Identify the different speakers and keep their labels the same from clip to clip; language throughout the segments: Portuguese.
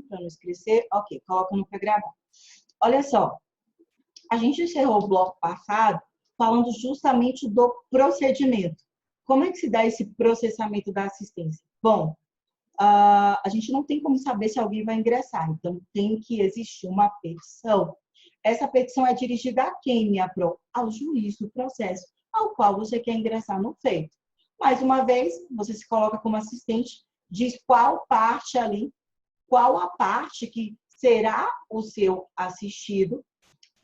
Speaker 1: para não esquecer. Ok, coloca no para gravar. Olha só, a gente encerrou o bloco passado falando justamente do procedimento. Como é que se dá esse processamento da assistência? Bom, a gente não tem como saber se alguém vai ingressar, então tem que existir uma petição. Essa petição é dirigida a quem, minha pro? Ao juiz do processo, ao qual você quer ingressar no feito. Mais uma vez, você se coloca como assistente, diz qual parte ali, qual a parte que será o seu assistido,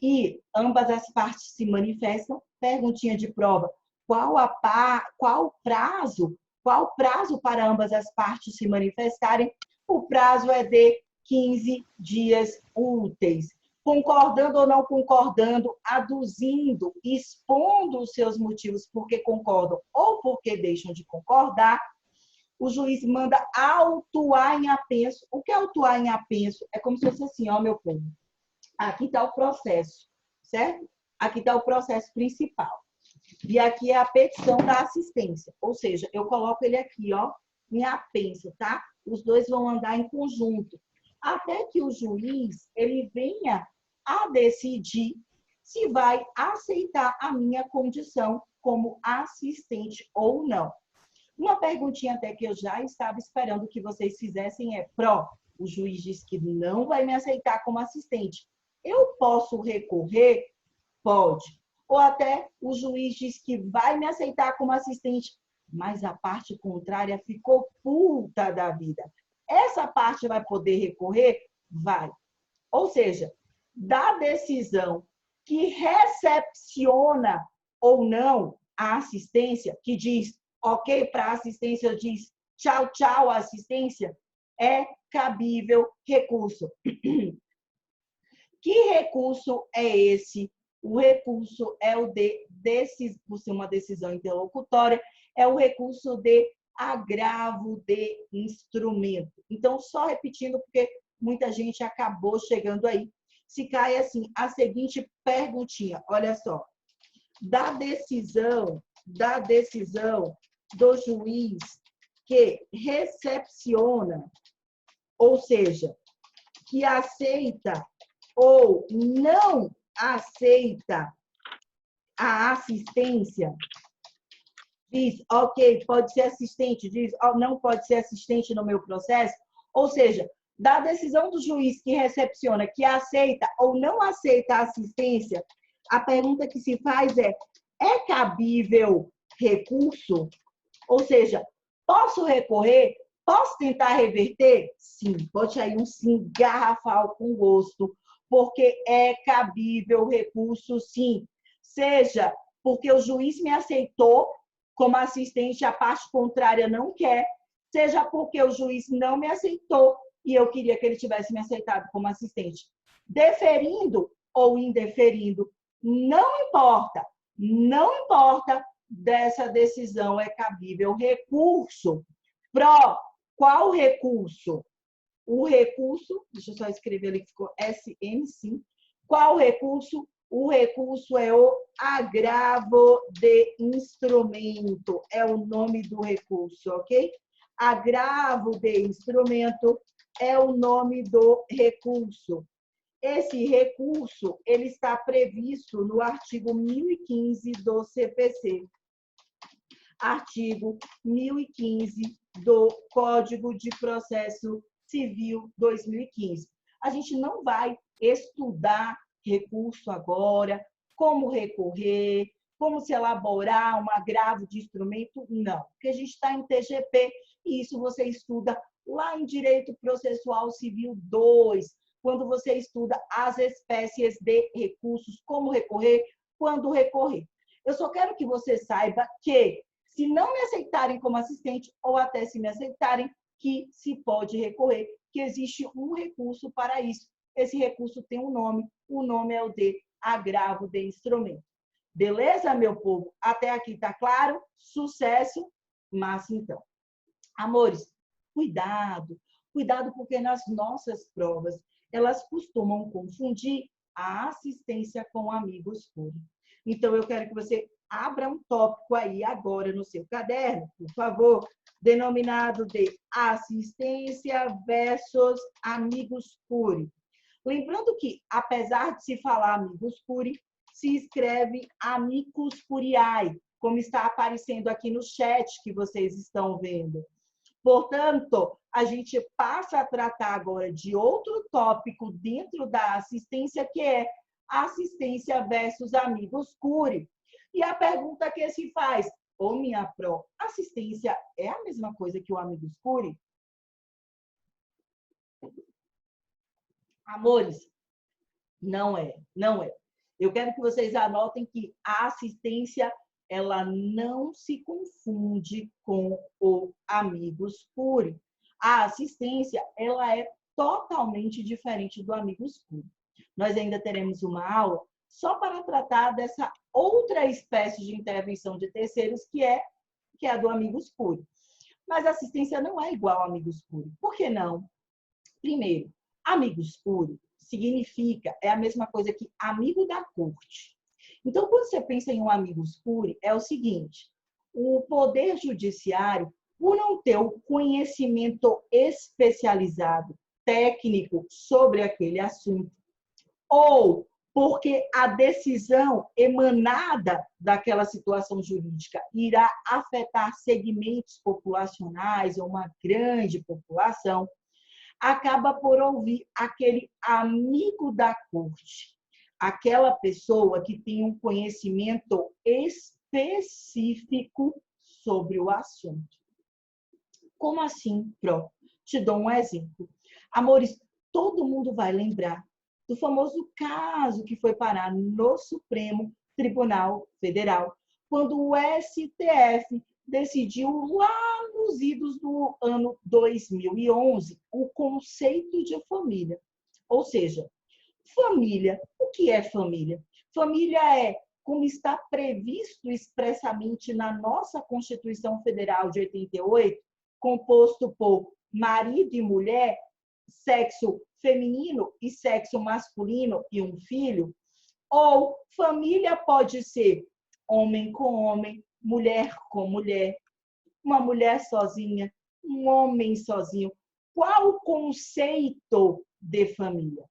Speaker 1: e ambas as partes se manifestam. Perguntinha de prova: qual prazo para ambas as partes se manifestarem? O prazo é de 15 dias úteis. Concordando ou não concordando, aduzindo, expondo os seus motivos porque concordam ou porque deixam de concordar, o juiz manda autuar em apenso. O que é autuar em apenso? É como se fosse assim, ó, meu povo. Aqui está o processo, certo? Aqui está o processo principal. E aqui é a petição da assistência. Ou seja, eu coloco ele aqui, ó, em apenso, tá? Os dois vão andar em conjunto. Até que o juiz, ele venha a decidir se vai aceitar a minha condição como assistente ou não. Uma perguntinha até que eu já estava esperando que vocês fizessem é: o juiz diz que não vai me aceitar como assistente. Eu posso recorrer? Pode. Ou até o juiz diz que vai me aceitar como assistente, mas a parte contrária ficou puta da vida. Essa parte vai poder recorrer? Vai. Ou seja, da decisão que recepciona ou não a assistência, que diz ok para a assistência, diz tchau, tchau, assistência, é cabível recurso. Que recurso é esse? O recurso é o por ser uma decisão interlocutória, é o recurso de agravo de instrumento. Então, só repetindo, porque muita gente acabou chegando aí. Se cai assim, a seguinte perguntinha, olha só. Da decisão do juiz que recepciona, ou seja, que aceita ou não aceita a assistência, diz, ok, pode ser assistente, diz, não pode ser assistente no meu processo, ou seja, da decisão do juiz que recepciona, que aceita ou não aceita a assistência, a pergunta que se faz é cabível recurso? Ou seja, posso recorrer? Posso tentar reverter? Sim, bote aí um sim garrafal com gosto, porque é cabível recurso, sim. Seja porque o juiz me aceitou como assistente, a parte contrária não quer, seja porque o juiz não me aceitou e eu queria que ele tivesse me aceitado como assistente. Deferindo ou indeferindo, não importa, dessa decisão é cabível recurso. Qual recurso? O recurso, deixa eu só escrever ali que ficou SM, sim. Qual recurso? O recurso é o agravo de instrumento, é o nome do recurso, ok? Agravo de instrumento é o nome do recurso. Esse recurso, ele está previsto no artigo 1015 do CPC. Artigo 1015 do Código de Processo Civil 2015. A gente não vai estudar recurso agora, como recorrer, como se elaborar um agravo de instrumento, não. Porque a gente está em TGP e isso você estuda lá em Direito Processual Civil 2, quando você estuda as espécies de recursos, como recorrer, quando recorrer. Eu só quero que você saiba que, se não me aceitarem como assistente, ou até se me aceitarem, que se pode recorrer, que existe um recurso para isso. Esse recurso tem um nome, o nome é o de agravo de instrumento. Beleza, meu povo? Até aqui tá claro? Sucesso! Mas então, amores, cuidado porque nas nossas provas elas costumam confundir a assistência com amigos públicos. Então, eu quero que você abra um tópico aí agora no seu caderno, por favor. denominado de assistência versus amigos curi. Lembrando que, apesar de se falar amigos curi, se escreve amicus curiae, como está aparecendo aqui no chat que vocês estão vendo. Portanto, a gente passa a tratar agora de outro tópico dentro da assistência, que é assistência versus amigos curi. E a pergunta que se faz, ô minha pró, assistência é a mesma coisa que o amigos curi? Amores, não é, não é. Eu quero que vocês anotem que a assistência, ela não se confunde com o amigos curi. A assistência, ela é totalmente diferente do amigos curi. Nós ainda teremos uma aula só para tratar dessa outra espécie de intervenção de terceiros, que é a do amigos curi. Mas a assistência não é igual ao amigos curi. Por que não? Primeiro, amigos curi significa, é a mesma coisa que amigo da corte. Então, quando você pensa em um amigos curi, é o seguinte, o Poder Judiciário, por não ter o conhecimento especializado, técnico, sobre aquele assunto, ou porque a decisão emanada daquela situação jurídica irá afetar segmentos populacionais ou uma grande população, acaba por ouvir aquele amigo da corte, aquela pessoa que tem um conhecimento específico sobre o assunto. Como assim, Pró? Te dou um exemplo. Amores, todo mundo vai lembrar do famoso caso que foi parar no Supremo Tribunal Federal, quando o STF decidiu lá nos idos do ano 2011 o conceito de família. Ou seja, família, o que é família? Família é, como está previsto expressamente na nossa Constituição Federal de 88, composto por marido e mulher, sexo feminino e sexo masculino e um filho, ou família pode ser homem com homem, mulher com mulher, uma mulher sozinha, um homem sozinho. Qual o conceito de família?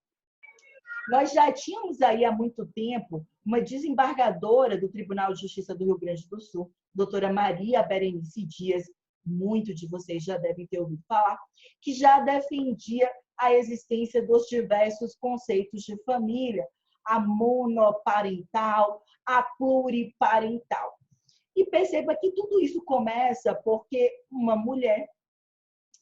Speaker 1: Nós já tínhamos aí há muito tempo uma desembargadora do Tribunal de Justiça do Rio Grande do Sul, doutora Maria Berenice Dias, muitos de vocês já devem ter ouvido falar, que já defendia a existência dos diversos conceitos de família, a monoparental, a pluriparental. E perceba que tudo isso começa porque uma mulher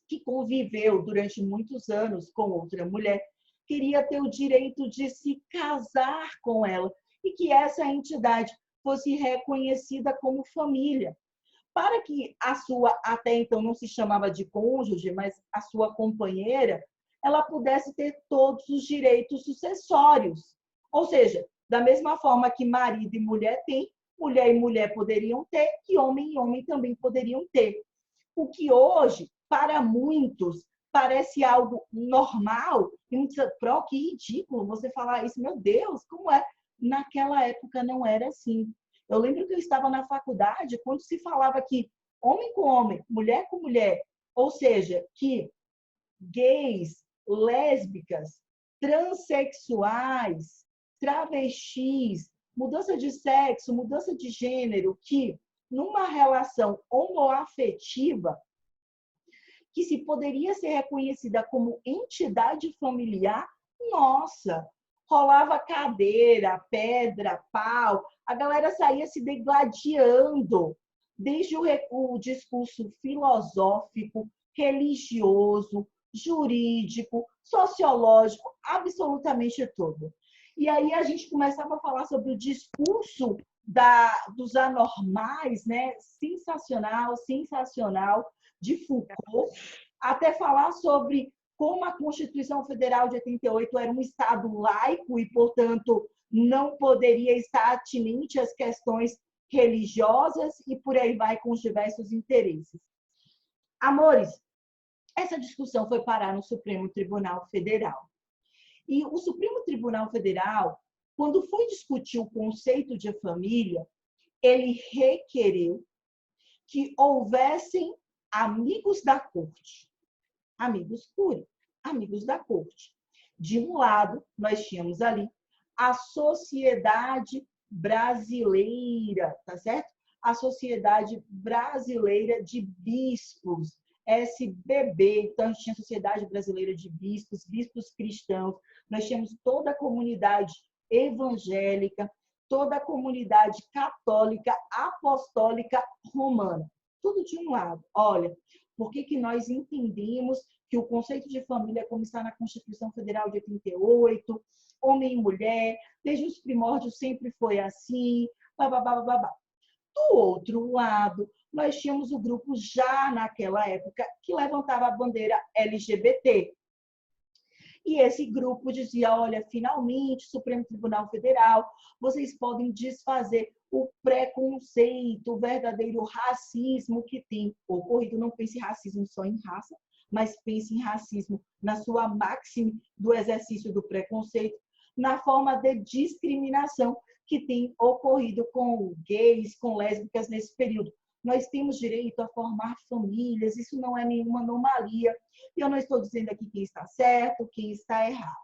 Speaker 1: que conviveu durante muitos anos com outra mulher queria ter o direito de se casar com ela e que essa entidade fosse reconhecida como família. Para que a sua, até então não se chamava de cônjuge, mas a sua companheira, ela pudesse ter todos os direitos sucessórios. Ou seja, da mesma forma que marido e mulher têm, mulher e mulher poderiam ter, e homem também poderiam ter. O que hoje, para muitos, parece algo normal, e muitos dizem, Pró, que ridículo você falar isso, meu Deus, como é? Naquela época não era assim. Eu lembro que eu estava na faculdade quando se falava que homem com homem, mulher com mulher, ou seja, que gays, lésbicas, transexuais, travestis, mudança de sexo, mudança de gênero, que numa relação homoafetiva, que se poderia ser reconhecida como entidade familiar, nossa, rolava cadeira, pedra, pau, a galera saía se degladiando, desde o discurso filosófico, religioso, jurídico, sociológico, absolutamente todo. E aí a gente começava a falar sobre o discurso dos anormais, né? Sensacional, sensacional, de Foucault, até falar sobre como a Constituição Federal de 88 era um Estado laico e, portanto, não poderia estar atinente às questões religiosas e por aí vai com os diversos interesses. Amores, essa discussão foi parar no Supremo Tribunal Federal. E o Supremo Tribunal Federal, quando foi discutir o conceito de família, ele requereu que houvessem amigos da corte. Amigos Cury, amigos da corte. De um lado, nós tínhamos ali a Sociedade Brasileira, tá certo? A Sociedade Brasileira de Bispos, SBB. Então, a gente tinha a Sociedade Brasileira de Bispos, bispos cristãos. Nós tínhamos toda a comunidade evangélica, toda a comunidade católica, apostólica, romana. Tudo de um lado. Olha, por que nós entendemos que o conceito de família, como está na Constituição Federal de 88, homem e mulher, desde os primórdios sempre foi assim, babá. Do outro lado, nós tínhamos o grupo já naquela época que levantava a bandeira LGBT. E esse grupo dizia, olha, finalmente, Supremo Tribunal Federal, vocês podem desfazer o preconceito, o verdadeiro racismo que tem ocorrido. Não pense em racismo só em raça, mas pense em racismo na sua máxima do exercício do preconceito, na forma de discriminação que tem ocorrido com gays, com lésbicas nesse período. Nós temos direito a formar famílias, isso não é nenhuma anomalia. E eu não estou dizendo aqui quem está certo, quem está errado.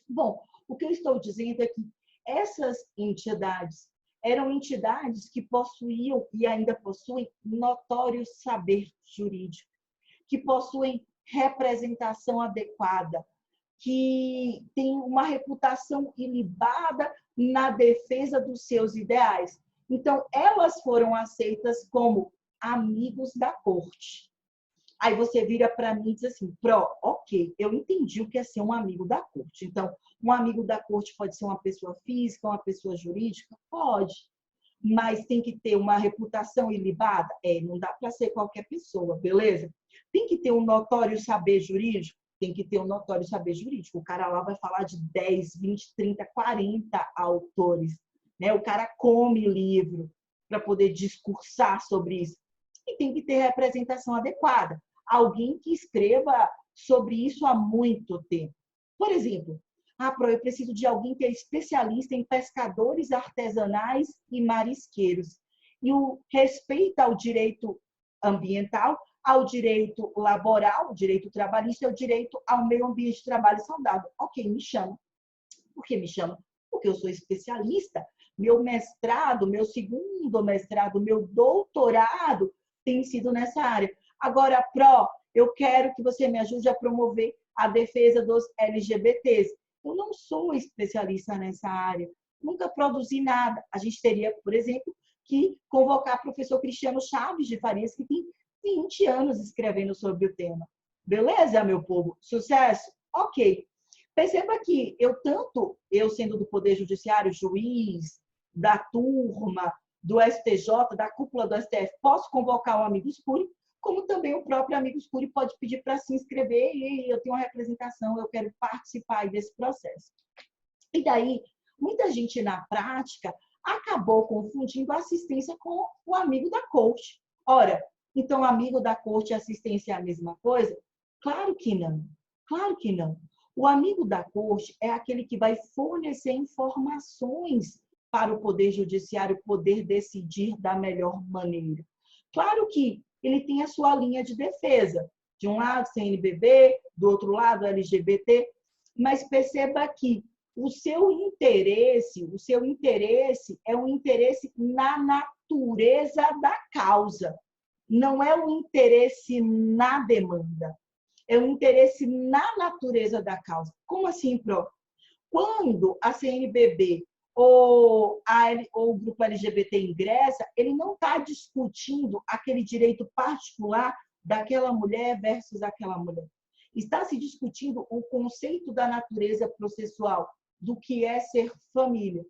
Speaker 1: Bom, o que eu estou dizendo é que essas entidades eram entidades que possuíam e ainda possuem notório saber jurídico, que possuem representação adequada, que têm uma reputação ilibada na defesa dos seus ideais. Então, elas foram aceitas como amigos da corte. Aí você vira para mim e diz assim, ok, eu entendi o que é ser um amigo da corte. Então, um amigo da corte pode ser uma pessoa física, uma pessoa jurídica? Pode. Mas tem que ter uma reputação ilibada? Não dá para ser qualquer pessoa, beleza? Tem que ter um notório saber jurídico? Tem que ter um notório saber jurídico. O cara lá vai falar de 10, 20, 30, 40 autores. Né? O cara come livro para poder discursar sobre isso. E tem que ter representação adequada. Alguém que escreva sobre isso há muito tempo. Por exemplo, eu preciso de alguém que é especialista em pescadores artesanais e marisqueiros. E o respeito ao direito ambiental, ao direito laboral, o direito trabalhista e o direito ao meio ambiente de trabalho saudável. Ok, me chama. Por que me chama? Porque eu sou especialista. Meu mestrado, meu segundo mestrado, meu doutorado tem sido nessa área. Agora, eu quero que você me ajude a promover a defesa dos LGBTs. Eu não sou especialista nessa área, nunca produzi nada. A gente teria, por exemplo, que convocar o professor Cristiano Chaves de Farias, que tem 20 anos escrevendo sobre o tema. Beleza, meu povo? Sucesso? Ok. Perceba que eu sendo do Poder Judiciário, juiz, da turma, do STJ, da cúpula do STF, posso convocar o Amigos Cury, como também o próprio Amigos Cury pode pedir para se inscrever e eu tenho uma representação, eu quero participar desse processo. E daí, muita gente na prática acabou confundindo a assistência com o amigo da corte. Ora, então amigo da corte e assistência é a mesma coisa? Claro que não. Claro que não. O amigo da corte é aquele que vai fornecer informações para o Poder Judiciário poder decidir da melhor maneira. Claro que ele tem a sua linha de defesa. De um lado, CNBB, do outro lado, LGBT, mas perceba que o seu interesse é um interesse na natureza da causa. Não é um interesse na demanda. É um interesse na natureza da causa. Como assim, Quando a CNBB ou o grupo LGBT ingressa, ele não está discutindo aquele direito particular daquela mulher versus aquela mulher. Está se discutindo o conceito da natureza processual, do que é ser família.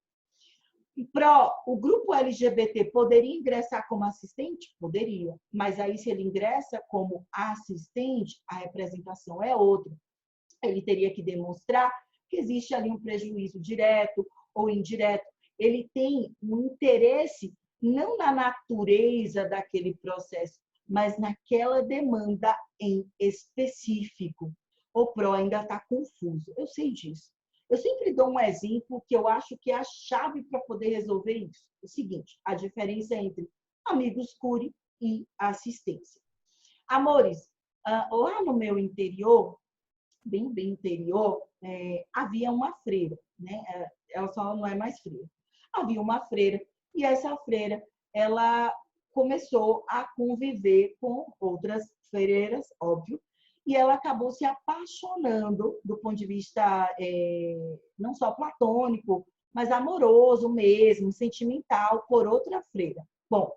Speaker 1: O grupo LGBT poderia ingressar como assistente? Poderia. Mas aí, se ele ingressa como assistente, a representação é outra. Ele teria que demonstrar que existe ali um prejuízo direto ou indireto. Ele tem um interesse não na natureza daquele processo, mas naquela demanda em específico. O PRO ainda está confuso. Eu sei disso. Eu sempre dou um exemplo que eu acho que é a chave para poder resolver isso. O seguinte, a diferença entre Amigos Cury e assistência. Amores, lá no meu interior, bem interior, havia uma freira, né? Ela só não é mais freira. Havia uma freira e essa freira, ela começou a conviver com outras freiras, óbvio, e ela acabou se apaixonando do ponto de vista não só platônico, mas amoroso mesmo, sentimental, por outra freira. Bom,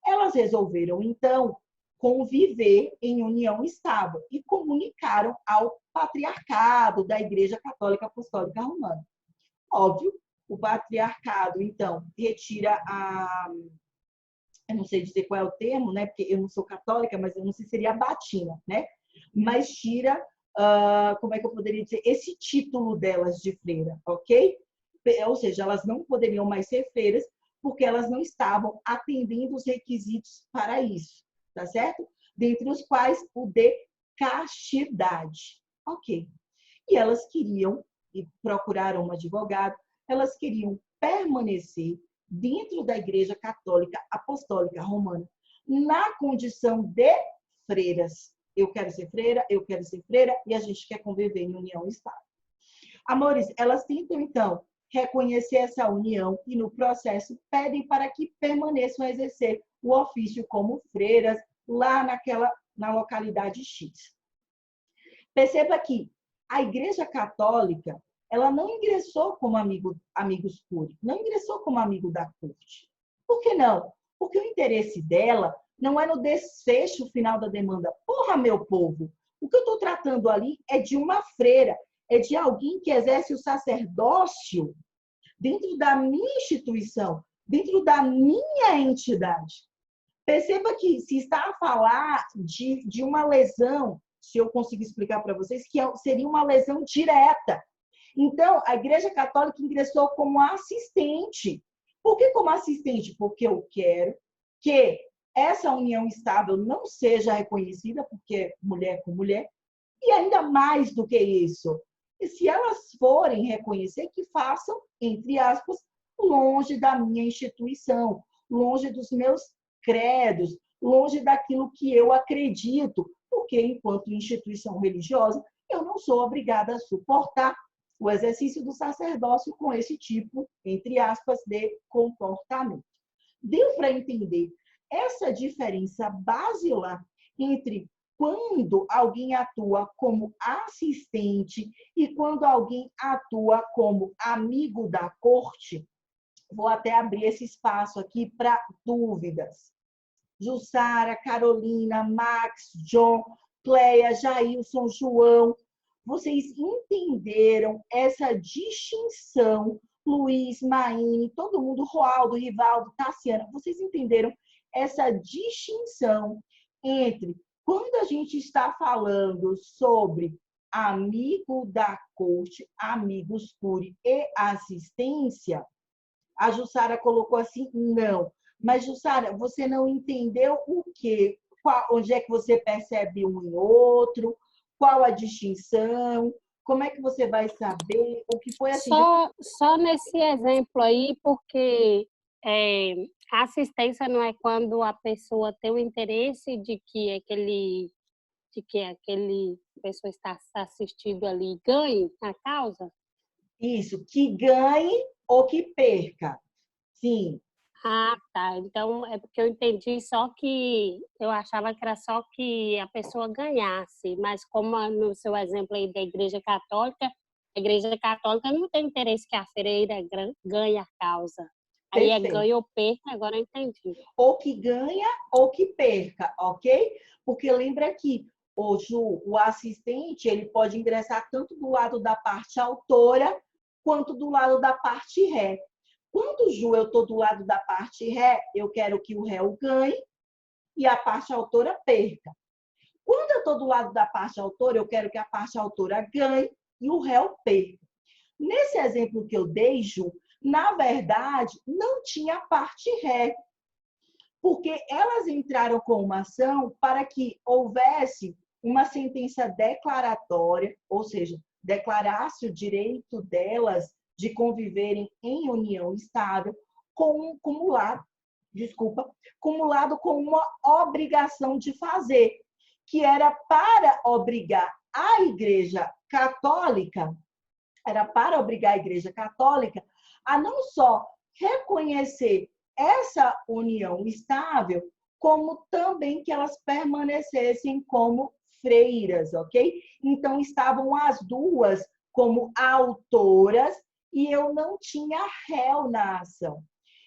Speaker 1: elas resolveram, então, conviver em união estável e comunicaram ao patriarcado da Igreja Católica Apostólica Romana. Óbvio, o patriarcado, então, retira eu não sei dizer qual é o termo, né? Porque eu não sou católica, mas eu não sei se seria a batina, né? Mas tira, como é que eu poderia dizer, esse título delas de freira, ok? Ou seja, elas não poderiam mais ser freiras porque elas não estavam atendendo os requisitos para isso, tá certo? Dentre os quais o de castidade, ok? E elas queriam, e procuraram um advogado, elas queriam permanecer dentro da Igreja Católica Apostólica Romana, na condição de freiras. Eu quero ser freira, eu quero ser freira, e a gente quer conviver em união estável. Amores, elas tentam, então, reconhecer essa união e, no processo, pedem para que permaneçam a exercer o ofício como freiras lá na localidade X. Perceba que a Igreja Católica, ela não ingressou como amigos curi, não ingressou como amigo da corte. Por que não? Porque o interesse dela não é no desfecho final da demanda. Porra, meu povo, o que eu estou tratando ali é de uma freira, é de alguém que exerce o sacerdócio dentro da minha instituição, dentro da minha entidade. Perceba que se está a falar de uma lesão, se eu conseguir explicar para vocês, que seria uma lesão direta. Então, a Igreja Católica ingressou como assistente. Por que como assistente? Porque eu quero que essa união estável não seja reconhecida, porque é mulher com mulher, e ainda mais do que isso, e se elas forem reconhecer, que façam, entre aspas, longe da minha instituição, longe dos meus credos, longe daquilo que eu acredito, porque, enquanto instituição religiosa, eu não sou obrigada a suportar o exercício do sacerdócio com esse tipo, entre aspas, de comportamento. Deu para entender essa diferença basilar entre quando alguém atua como assistente e quando alguém atua como amigo da corte? Vou até abrir esse espaço aqui para dúvidas. Jussara, Carolina, Max, John, Cleia, Jailson, João, vocês entenderam essa distinção? Luiz, Maine, todo mundo, Roaldo, Rivaldo, Tassiana, vocês entenderam essa distinção entre quando a gente está falando sobre amigo da corte, amigos curi e assistência? A Jussara colocou assim, não. Mas, Jussara, você não entendeu o quê? Onde é que você percebe um em outro? Qual a distinção? Como é que você vai saber? O que foi assim?
Speaker 2: Só nesse exemplo aí, porque a assistência não é quando a pessoa tem o interesse de que aquele pessoa está assistindo ali ganhe a causa?
Speaker 1: Isso, que ganhe ou que perca. Sim.
Speaker 2: Ah, tá. Então é porque eu entendi só que eu achava que era só que a pessoa ganhasse, mas como no seu exemplo aí da Igreja Católica, a Igreja Católica não tem interesse que a freira ganhe a causa. Aí é
Speaker 1: Perfeito.
Speaker 2: ganha ou perca, agora eu entendi.
Speaker 1: Ou que ganha ou que perca, ok? Porque lembra que o assistente ele pode ingressar tanto do lado da parte autora quanto do lado da parte ré. Quando, Ju, eu estou do lado da parte ré, eu quero que o réu ganhe e a parte autora perca. Quando eu estou do lado da parte autora, eu quero que a parte autora ganhe e o réu perca. Nesse exemplo que eu dei, Ju, na verdade, não tinha parte ré, porque elas entraram com uma ação para que houvesse uma sentença declaratória, ou seja, declarasse o direito delas de conviverem em união estável, cumulado com uma obrigação de fazer. que era para obrigar a Igreja Católica, a não só reconhecer essa união estável, como também que elas permanecessem como freiras, ok? Então, estavam as duas como autoras e eu não tinha réu na ação.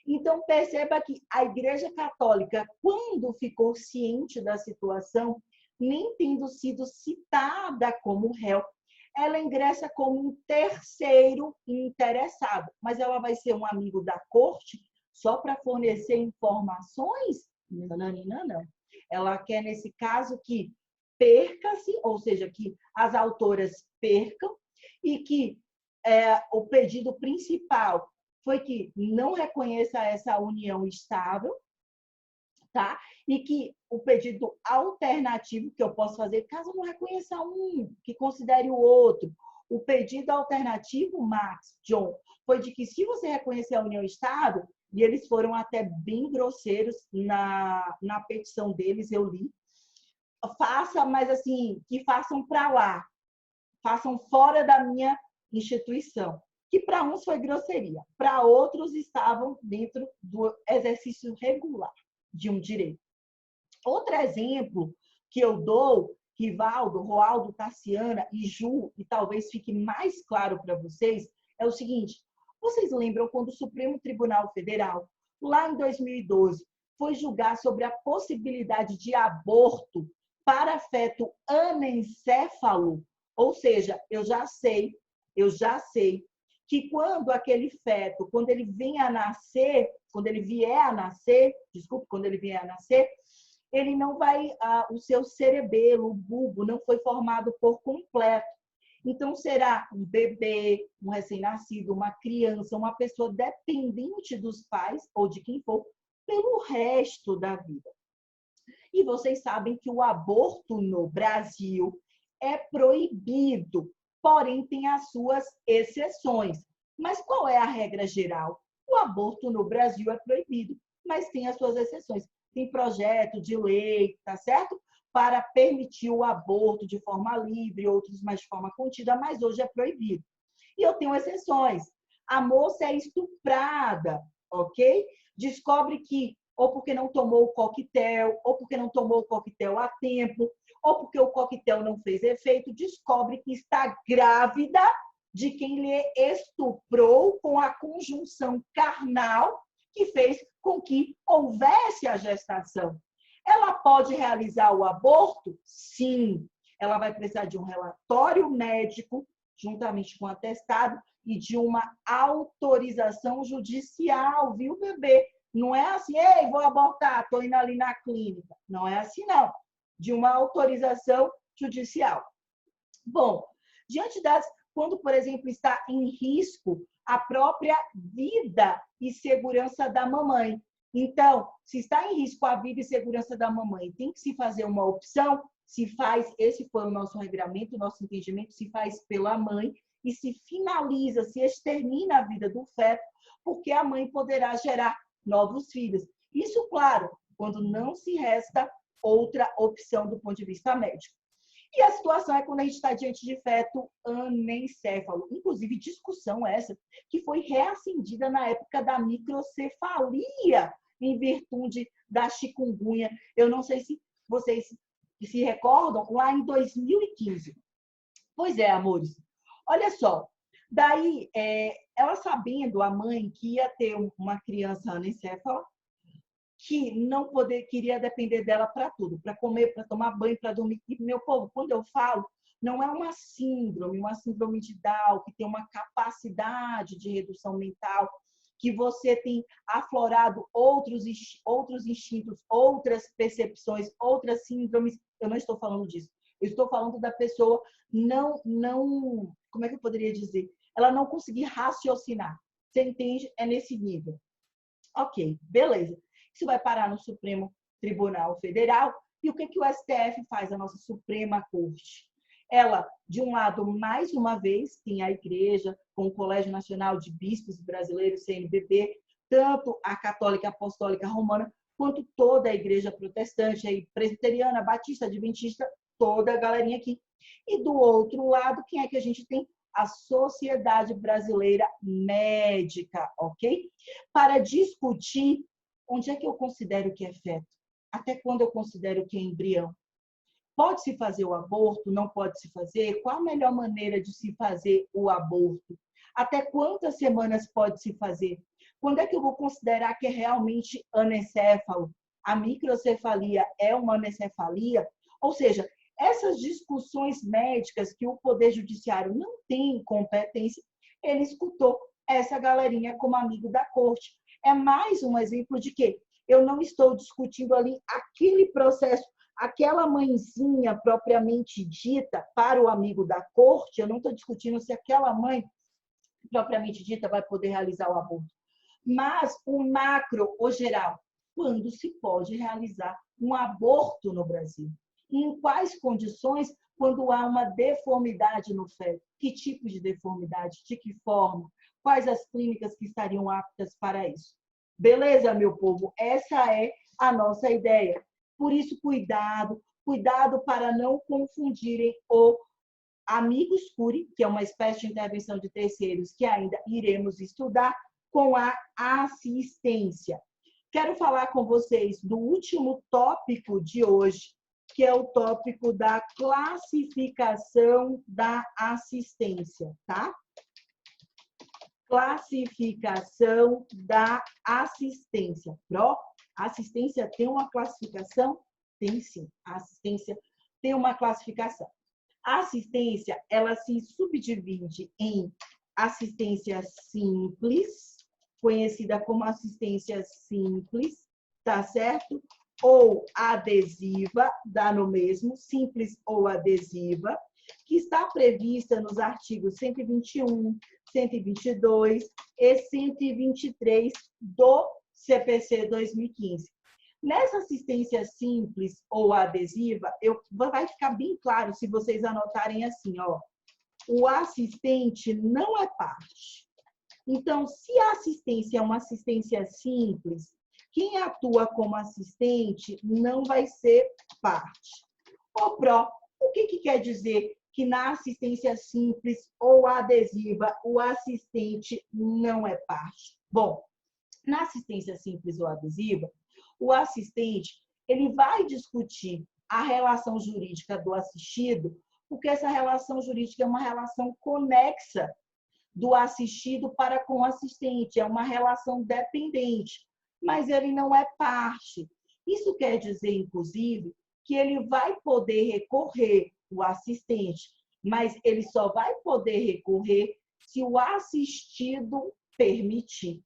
Speaker 1: Então, perceba que a Igreja Católica, quando ficou ciente da situação, nem tendo sido citada como réu, ela ingressa como um terceiro interessado. Mas ela vai ser um amigo da corte só para fornecer informações? Não, não, não, não. Ela quer, nesse caso, que perca-se, ou seja, que as autoras percam, e que o pedido principal foi que não reconheça essa união estável, tá? E que o pedido alternativo que eu posso fazer, caso não reconheça um, que considere o outro. O pedido alternativo, Max, John, foi de que se você reconhecer a união estável, e eles foram até bem grosseiros na petição deles, eu li, faça, mas assim, que façam para lá, façam fora da minha instituição. Que para uns foi grosseria, para outros estavam dentro do exercício regular de um direito. Outro exemplo que eu dou, Rivaldo, Roaldo, Tassiana e Ju, e talvez fique mais claro para vocês, é o seguinte: vocês lembram quando o Supremo Tribunal Federal, lá em 2012, foi julgar sobre a possibilidade de aborto para feto anencéfalo? Ou seja, eu já sei que quando aquele feto, quando ele vier a nascer, ele não vai, o seu cerebelo, o bulbo, não foi formado por completo. Então, será um bebê, um recém-nascido, uma criança, uma pessoa dependente dos pais ou de quem for, pelo resto da vida. E vocês sabem que o aborto no Brasil é proibido, porém tem as suas exceções. Mas qual é a regra geral? O aborto no Brasil é proibido, mas tem as suas exceções. Tem projeto de lei, tá certo? Para permitir o aborto de forma livre, outros mais de forma contida, mas hoje é proibido. E eu tenho exceções. A moça é estuprada, ok? Descobre que ou porque não tomou o coquetel, ou porque não tomou o coquetel a tempo, ou porque o coquetel não fez efeito, descobre que está grávida de quem lhe estuprou com a conjunção carnal que fez com que houvesse a gestação. Ela pode realizar o aborto? Sim. Ela vai precisar de um relatório médico, juntamente com o atestado, e de uma autorização judicial, viu, bebê? Não é assim, ei, vou abortar, estou indo ali na clínica. Não é assim, não. De uma autorização judicial. Bom, diante das... Quando, por exemplo, está em risco a própria vida e segurança da mamãe. Então, se está em risco a vida e segurança da mamãe, tem que se fazer uma opção, se faz, esse foi o nosso regramento, o nosso entendimento, se faz pela mãe e se finaliza, se extermina a vida do feto, porque a mãe poderá gerar novos filhos. Isso, claro, quando não se resta outra opção do ponto de vista médico. E a situação é quando a gente está diante de feto anencéfalo. Inclusive, discussão essa que foi reacendida na época da microcefalia, em virtude da chikungunya. Eu não sei se vocês se recordam, lá em 2015. Pois é, amores. Olha só. Daí, ela sabendo, a mãe, que ia ter uma criança anencéfala, que não queria depender dela para tudo, para comer, para tomar banho, para dormir. E, meu povo, quando eu falo, não é uma síndrome de Down, que tem uma capacidade de redução mental, que você tem aflorado outros instintos, outras percepções, outras síndromes. Eu não estou falando disso. Eu estou falando da pessoa não, como é que eu poderia dizer? Ela não conseguir raciocinar. Você entende? É nesse nível. Ok, beleza. Isso vai parar no Supremo Tribunal Federal. E o que o STF faz, a nossa Suprema Corte? Ela, de um lado, mais uma vez, tem a Igreja, com o Colégio Nacional de Bispos Brasileiros, CNBB, tanto a Católica Apostólica Romana, quanto toda a igreja protestante, aí, presbiteriana, batista, adventista, toda a galerinha aqui. E do outro lado, quem é que a gente tem? A Sociedade Brasileira Médica, ok? Para discutir onde é que eu considero que é feto, até quando eu considero que é embrião. Pode-se fazer o aborto? Não pode-se fazer? Qual a melhor maneira de se fazer o aborto? Até quantas semanas pode-se fazer? Quando é que eu vou considerar que é realmente anencéfalo? A microcefalia é uma anencefalia? Ou seja, essas discussões médicas que o Poder Judiciário não tem competência, ele escutou essa galerinha como amigo da corte. É mais um exemplo de que eu não estou discutindo ali aquele processo, aquela mãezinha propriamente dita para o amigo da corte, eu não estou discutindo se aquela mãe propriamente dita vai poder realizar o aborto. Mas o macro, o geral, quando se pode realizar um aborto no Brasil? Em quais condições, quando há uma deformidade no feto? Que tipo de deformidade? De que forma? Quais as clínicas que estariam aptas para isso? Beleza, meu povo? Essa é a nossa ideia. Por isso, cuidado, cuidado para não confundirem o amigos curi, que é uma espécie de intervenção de terceiros que ainda iremos estudar, com a assistência. Quero falar com vocês do último tópico de hoje, que é o tópico da classificação da assistência, tá? Classificação da assistência. A assistência tem uma classificação? Tem sim. A assistência tem uma classificação. A assistência, ela se subdivide em assistência simples, conhecida como assistência simples, tá certo? Ou adesiva, dá no mesmo, simples ou adesiva, que está prevista nos artigos 121, 122 e 123 do CPC 2015. Nessa assistência simples ou adesiva, vai ficar bem claro se vocês anotarem assim, ó. O assistente não é parte. Então, se a assistência é uma assistência simples, quem atua como assistente não vai ser parte. O PRO, o que quer dizer que na assistência simples ou adesiva, o assistente não é parte? Bom, na assistência simples ou adesiva, o assistente ele vai discutir a relação jurídica do assistido, porque essa relação jurídica é uma relação conexa do assistido para com o assistente, é uma relação dependente, mas ele não é parte. Isso quer dizer, inclusive, que ele vai poder recorrer, o assistente, mas ele só vai poder recorrer se o assistido permitir.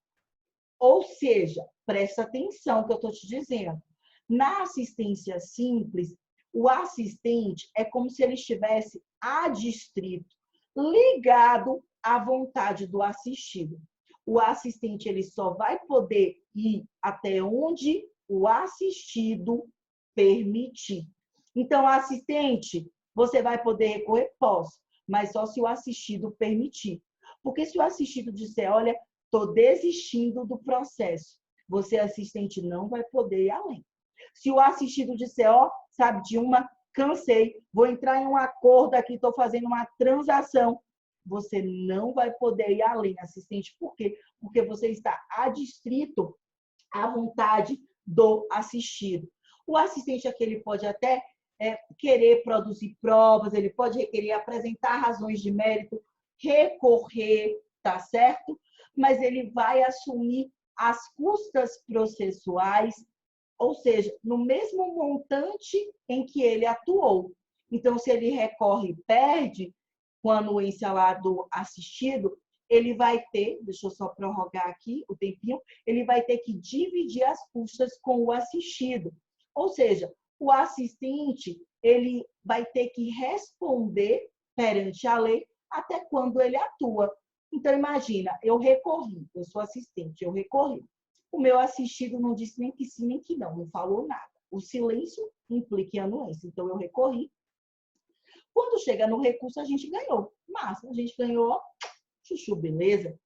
Speaker 1: Ou seja, presta atenção que eu estou te dizendo. Na assistência simples, o assistente é como se ele estivesse adstrito, ligado à vontade do assistido. O assistente ele só vai poder ir até onde o assistido permitir. Então, assistente, você vai poder recorrer? Posso, mas só se o assistido permitir. Porque se o assistido disser, olha, estou desistindo do processo, você, assistente, não vai poder ir além. Se o assistido disser, ó, sabe de uma, cansei, vou entrar em um acordo aqui, estou fazendo uma transação, você não vai poder ir além, assistente. Por quê? Porque você está adstrito à vontade do assistido. O assistente aqui, ele pode até querer produzir provas, ele pode querer apresentar razões de mérito, recorrer, tá certo? Mas ele vai assumir as custas processuais, ou seja, no mesmo montante em que ele atuou. Então, se ele recorre e perde, com a anuência lá do assistido, ele vai ter, deixa eu só prorrogar aqui o tempinho, ele vai ter que dividir as custas com o assistido. Ou seja, o assistente, ele vai ter que responder perante a lei até quando ele atua. Então, imagina, eu recorri, eu sou assistente, eu recorri. O meu assistido não disse nem que sim, nem que não falou nada. O silêncio implica em anuência. Então, eu recorri. Quando chega no recurso, a gente ganhou. Massa, a gente ganhou, chuchu, beleza?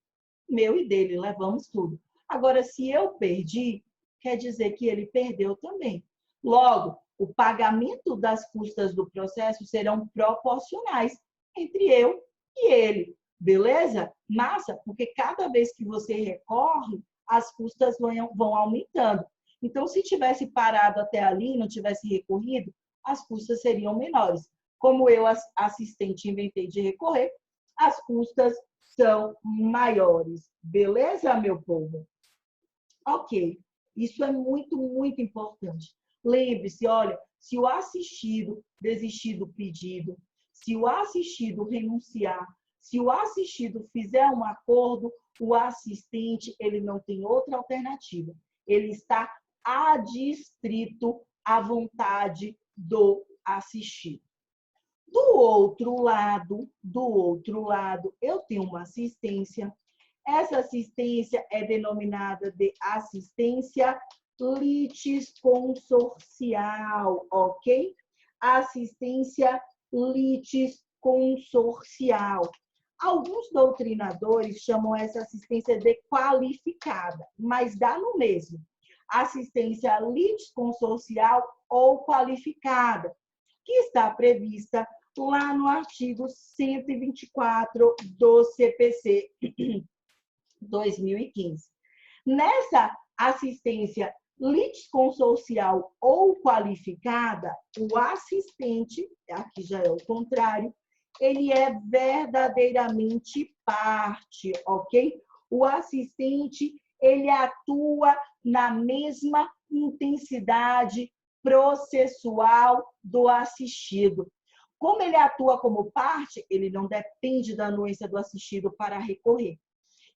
Speaker 1: Meu e dele, levamos tudo. Agora, se eu perdi, quer dizer que ele perdeu também. Logo, o pagamento das custas do processo serão proporcionais entre eu e ele. Beleza? Massa, porque cada vez que você recorre, as custas vão aumentando. Então, se tivesse parado até ali, não tivesse recorrido, as custas seriam menores. Como eu, assistente, inventei de recorrer, as custas são maiores. Beleza, meu povo? Ok. Isso é muito, muito importante. Lembre-se, olha, se o assistido desistir do pedido, se o assistido renunciar, se o assistido fizer um acordo, o assistente, ele não tem outra alternativa. Ele está adstrito à vontade do assistido. Do outro lado, eu tenho uma assistência. Essa assistência é denominada de assistência litisconsorcial, ok? Assistência litisconsorcial. Alguns doutrinadores chamam essa assistência de qualificada, mas dá no mesmo. Assistência litisconsorcial ou qualificada, que está prevista lá no artigo 124 do CPC 2015. Nessa assistência litisconsorcial ou qualificada, o assistente, aqui já é o contrário, ele é verdadeiramente parte, ok? O assistente, ele atua na mesma intensidade processual do assistido. Como ele atua como parte, ele não depende da anuência do assistido para recorrer.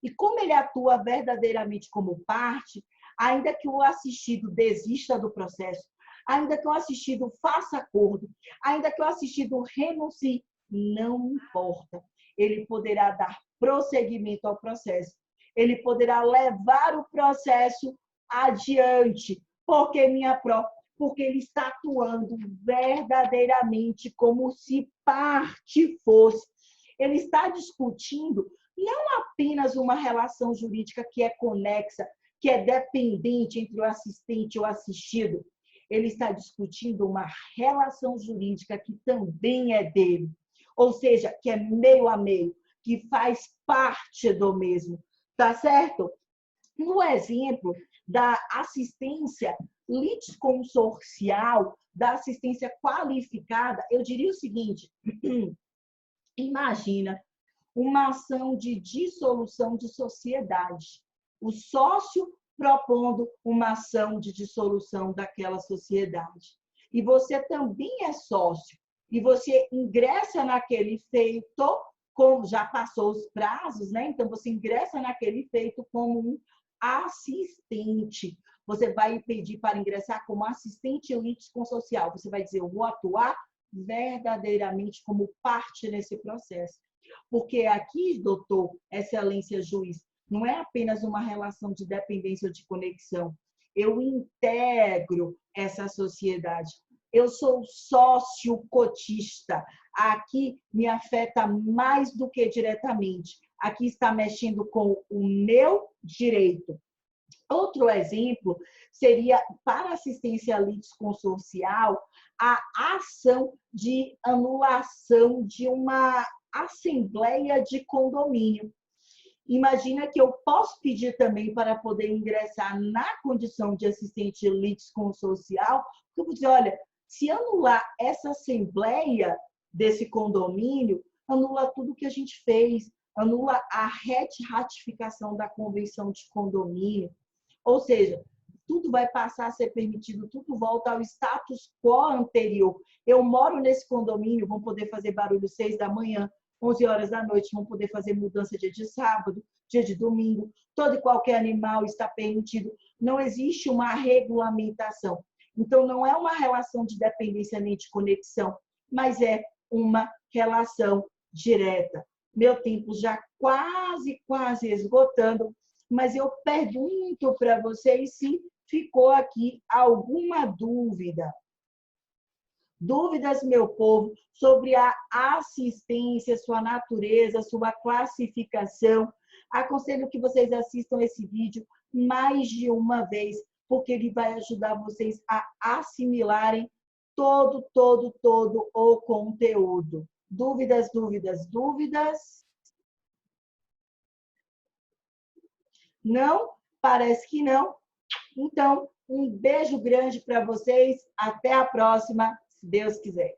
Speaker 1: E como ele atua verdadeiramente como parte, ainda que o assistido desista do processo, ainda que o assistido faça acordo, ainda que o assistido renuncie, não importa. Ele poderá dar prosseguimento ao processo. Ele poderá levar o processo adiante. Porque porque ele está atuando verdadeiramente como se parte fosse. Ele está discutindo não apenas uma relação jurídica que é conexa, que é dependente entre o assistente e o assistido. Ele está discutindo uma relação jurídica que também é dele. Ou seja, que é meio a meio, que faz parte do mesmo. Tá certo? No exemplo da assistência litisconsorcial, da assistência qualificada, eu diria o seguinte: imagina uma ação de dissolução de sociedade. O sócio propondo uma ação de dissolução daquela sociedade. E você também é sócio. E você ingressa naquele feito, como já passou os prazos, né? Então, você ingressa naquele feito como um assistente. Você vai pedir para ingressar como assistente litisconsorcial. Você vai dizer, eu vou atuar verdadeiramente como parte nesse processo. Porque aqui, doutor, excelência juiz, não é apenas uma relação de dependência ou de conexão. Eu integro essa sociedade. Eu sou sócio cotista. Aqui me afeta mais do que diretamente. Aqui está mexendo com o meu direito. Outro exemplo seria, para assistência litisconsorcial, a ação de anulação de uma assembleia de condomínio. Imagina que eu posso pedir também para poder ingressar na condição de assistente litisconsorcial, que eu vou dizer, olha, se anular essa assembleia desse condomínio, anula tudo que a gente fez, anula a ratificação da convenção de condomínio. Ou seja, tudo vai passar a ser permitido, tudo volta ao status quo anterior. Eu moro nesse condomínio, vão poder fazer barulho 6 da manhã, 11 horas da noite, vão poder fazer mudança dia de sábado, dia de domingo, todo e qualquer animal está permitido. Não existe uma regulamentação. Então, não é uma relação de dependência nem de conexão, mas é uma relação direta. Meu tempo já quase esgotando, mas eu pergunto para vocês se ficou aqui alguma dúvida. Dúvidas, meu povo, sobre a assistência, sua natureza, sua classificação. Aconselho que vocês assistam esse vídeo mais de uma vez, porque ele vai ajudar vocês a assimilarem todo o conteúdo. Dúvidas, dúvidas, dúvidas? Não? Parece que não. Então, um beijo grande para vocês. Até a próxima, se Deus quiser.